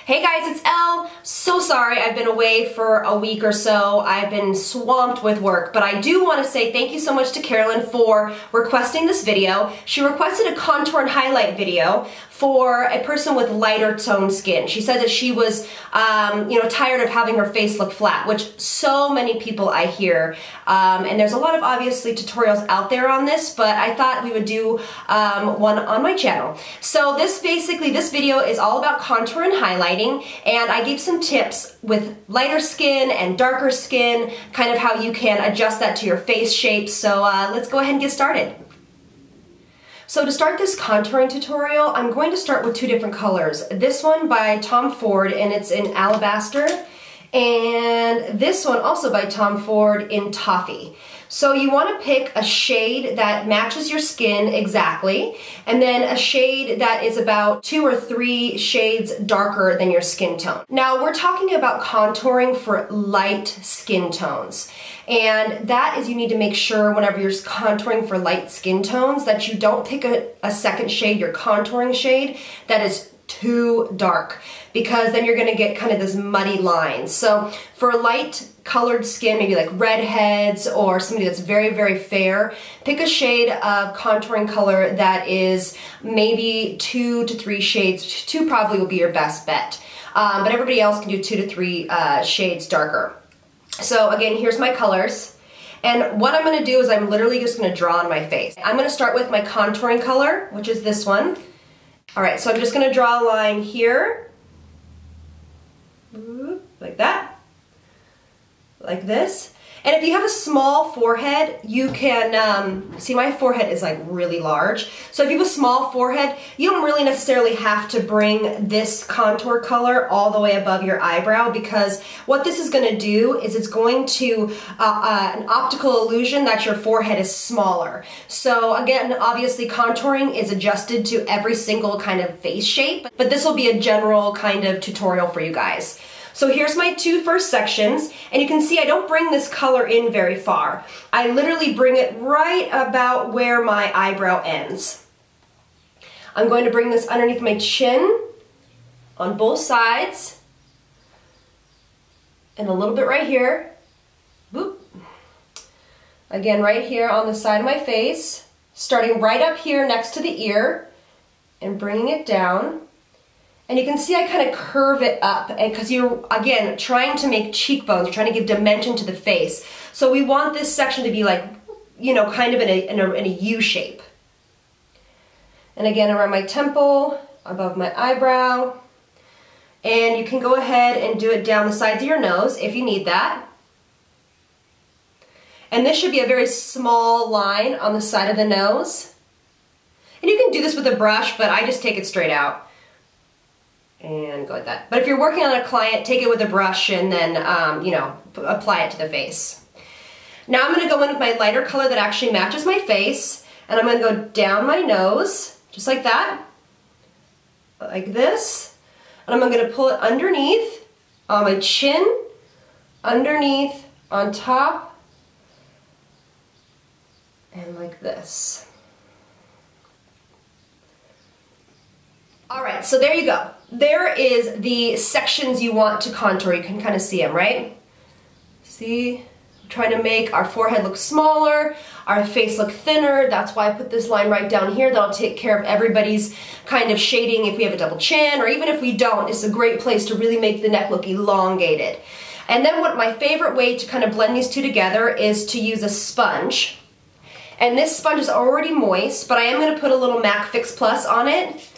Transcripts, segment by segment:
Hey guys, it's Elle. So sorry I've been away for a week or so. I've been swamped with work, but I do want to say thank you so much to Carolyn for requesting this video. She requested a contour and highlight video for a person with lighter toned skin. She said that she was, tired of having her face look flat, which so many people I hear. And there's a lot of obviously tutorials out there on this, but I thought we would do one on my channel. So this video is all about contour and highlighting, and I gave some tips with lighter skin and darker skin, kind of how you can adjust that to your face shape. So let's go ahead and get started. So to start this contouring tutorial, I'm going to start with two different colors. This one by Tom Ford, and it's in Alabaster, and this one also by Tom Ford in Toffee. So you want to pick a shade that matches your skin exactly, and then a shade that is about 2 or 3 shades darker than your skin tone. Now we're talking about contouring for light skin tones, and that is, you need to make sure whenever you're contouring for light skin tones that you don't pick a second shade, your contouring shade, that is too dark, because then you're going to get kind of this muddy line. So for light colored skin, maybe like redheads or somebody that's very, very fair, pick a shade of contouring color that is maybe 2 to 3 shades. 2 probably will be your best bet, but everybody else can do 2 to 3 shades darker. So again, here's my colors. And what I'm going to do is I'm literally just going to draw on my face. I'm going to start with my contouring color, which is this one. Alright, so I'm just going to draw a line here, like that, like this. And if you have a small forehead, you can, see my forehead is like really large. So if you have a small forehead, you don't really necessarily have to bring this contour color all the way above your eyebrow, because what this is going to do is it's going to, an optical illusion that your forehead is smaller. So again, obviously contouring is adjusted to every single kind of face shape, but this will be a general kind of tutorial for you guys. So here's my 2 first sections, and you can see I don't bring this color in very far. I literally bring it right about where my eyebrow ends. I'm going to bring this underneath my chin on both sides, and a little bit right here. Boop. Again, right here on the side of my face, starting right up here next to the ear and bringing it down. And you can see I kind of curve it up, and because you're, again, trying to make cheekbones, you're trying to give dimension to the face. So we want this section to be like, you know, kind of in a U shape. And again, around my temple, above my eyebrow. And you can go ahead and do it down the sides of your nose if you need that. And this should be a very small line on the side of the nose. And you can do this with a brush, but I just take it straight out. And go like that. But if you're working on a client, take it with a brush and then, apply it to the face. Now I'm going to go in with my lighter color that actually matches my face, and I'm going to go down my nose, just like that, like this, and I'm going to pull it underneath, on my chin, underneath, on top, and like this. Alright, so there you go. There is the sections you want to contour. You can kind of see them, right? See? I'm trying to make our forehead look smaller, our face look thinner. That's why I put this line right down here. That'll take care of everybody's kind of shading if we have a double chin, or even if we don't. It's a great place to really make the neck look elongated. And then what my favorite way to kind of blend these two together is to use a sponge. And this sponge is already moist, but I am going to put a little MAC Fix Plus on it,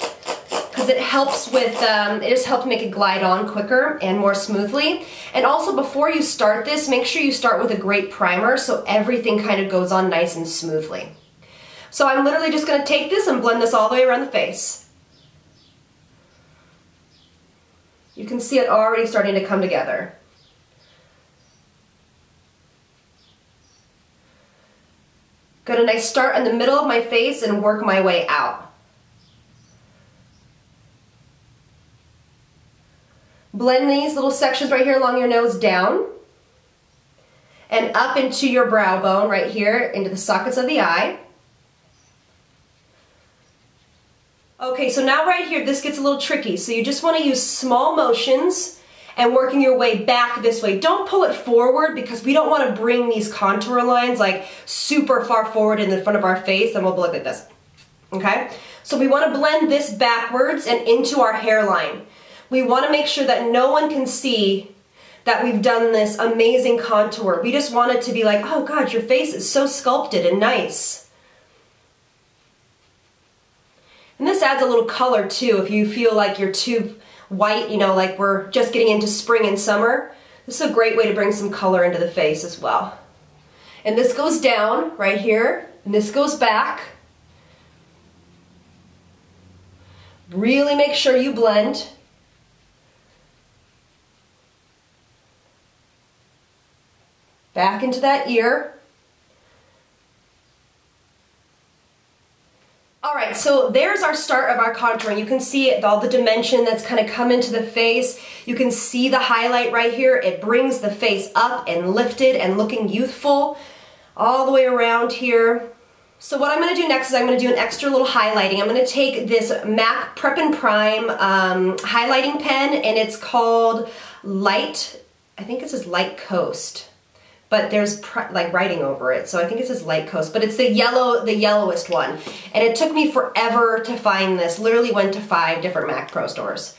because it helps with, it just helps make it glide on quicker and more smoothly. And also, before you start this, make sure you start with a great primer so everything kind of goes on nice and smoothly. So I'm literally just going to take this and blend this all the way around the face. You can see it already starting to come together. Got a nice start in the middle of my face and work my way out. Blend these little sections right here along your nose down and up into your brow bone right here, into the sockets of the eye. Okay, so now right here, this gets a little tricky. So you just want to use small motions and working your way back this way. Don't pull it forward because we don't want to bring these contour lines like super far forward in the front of our face, then we'll look like this. Okay? So we want to blend this backwards and into our hairline. We want to make sure that no one can see that we've done this amazing contour. We just want it to be like, oh God, your face is so sculpted and nice. And this adds a little color too. If you feel like you're too white, you know, like we're just getting into spring and summer, this is a great way to bring some color into the face as well. And this goes down right here, and this goes back. Really make sure you blend. Back into that ear. All right, so there's our start of our contouring. You can see it, all the dimension that's kind of come into the face. You can see the highlight right here. It brings the face up and lifted and looking youthful all the way around here. So what I'm going to do next is I'm going to do an extra little highlighting. I'm going to take this MAC Prep and Prime highlighting pen, and it's called Light, I think it says Light Coast. But there's like writing over it, so I think it says Light Coast, but it's the yellowest one. And it took me forever to find this. Literally went to 5 different Mac Pro stores.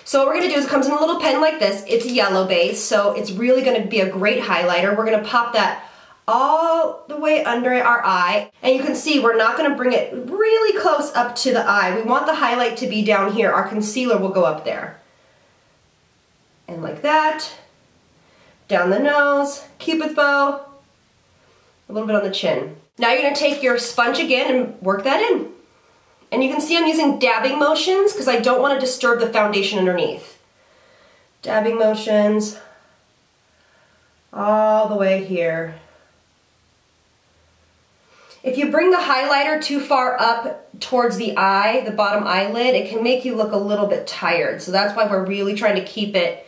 So what we're gonna do is it comes in a little pen like this. It's a yellow base, so it's really gonna be a great highlighter. We're gonna pop that all the way under our eye. And you can see we're not gonna bring it really close up to the eye. We want the highlight to be down here. Our concealer will go up there. And like that. Down the nose, Cupid's bow, a little bit on the chin. Now you're gonna take your sponge again and work that in. And you can see I'm using dabbing motions because I don't want to disturb the foundation underneath. Dabbing motions all the way here. If you bring the highlighter too far up towards the eye, the bottom eyelid, it can make you look a little bit tired. So that's why we're really trying to keep it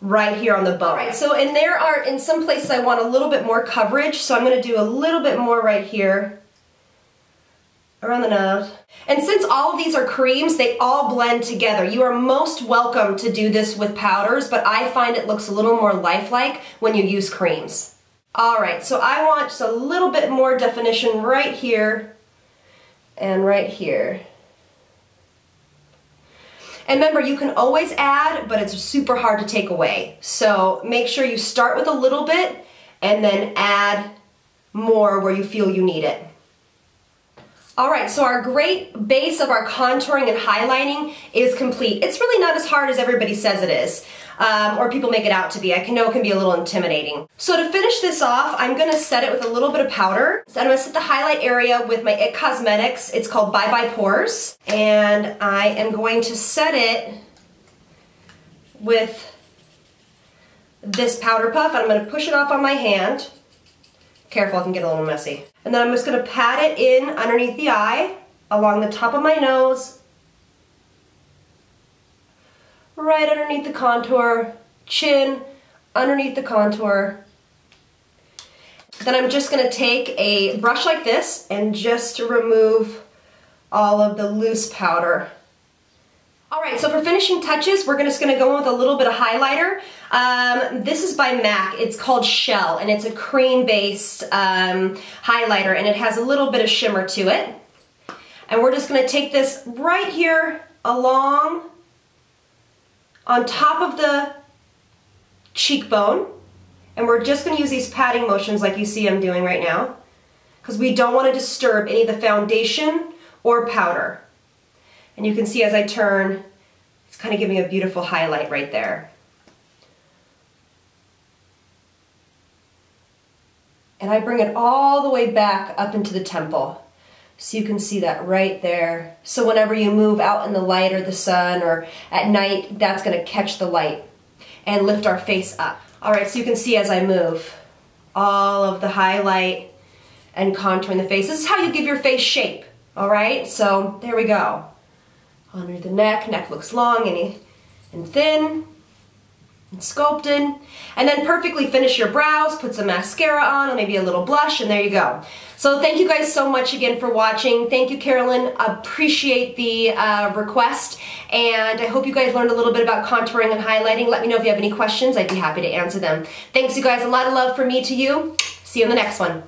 right here on the bone. Right, so and there are, in some places I want a little bit more coverage, so I'm going to do a little bit more right here around the nose. And since all of these are creams, they all blend together. You are most welcome to do this with powders, but I find it looks a little more lifelike when you use creams. All right, so I want just a little bit more definition right here and right here. And remember, you can always add, but it's super hard to take away. So make sure you start with a little bit and then add more where you feel you need it. All right, so our great base of our contouring and highlighting is complete. It's really not as hard as everybody says it is, or people make it out to be. I know it can be a little intimidating. So to finish this off, I'm gonna set it with a little bit of powder. So I'm gonna set the highlight area with my IT Cosmetics. It's called Bye Bye Pores. And I am going to set it with this powder puff. I'm gonna push it off on my hand. Careful, it can get a little messy. And then I'm just gonna pat it in underneath the eye, along the top of my nose, right underneath the contour, chin, underneath the contour. Then I'm just gonna take a brush like this and just remove all of the loose powder. All right, so for finishing touches, we're just gonna go in with a little bit of highlighter. This is by MAC, it's called Shell, and it's a cream-based highlighter, and it has a little bit of shimmer to it. And we're just gonna take this right here along on top of the cheekbone, and we're just gonna use these patting motions like you see I'm doing right now, because we don't wanna disturb any of the foundation or powder. And you can see as I turn, it's kind of giving a beautiful highlight right there. And I bring it all the way back up into the temple. So you can see that right there. So whenever you move out in the light or the sun or at night, that's gonna catch the light and lift our face up. All right, so you can see as I move, all of the highlight and contouring the face. This is how you give your face shape, all right? So there we go. Under the neck looks long and thin. and sculpted. And then perfectly finish your brows, put some mascara on, or maybe a little blush, and there you go. So thank you guys so much again for watching. Thank you, Carolyn. Appreciate the request, and I hope you guys learned a little bit about contouring and highlighting. Let me know if you have any questions. I'd be happy to answer them. Thanks, you guys. A lot of love from me to you. See you in the next one.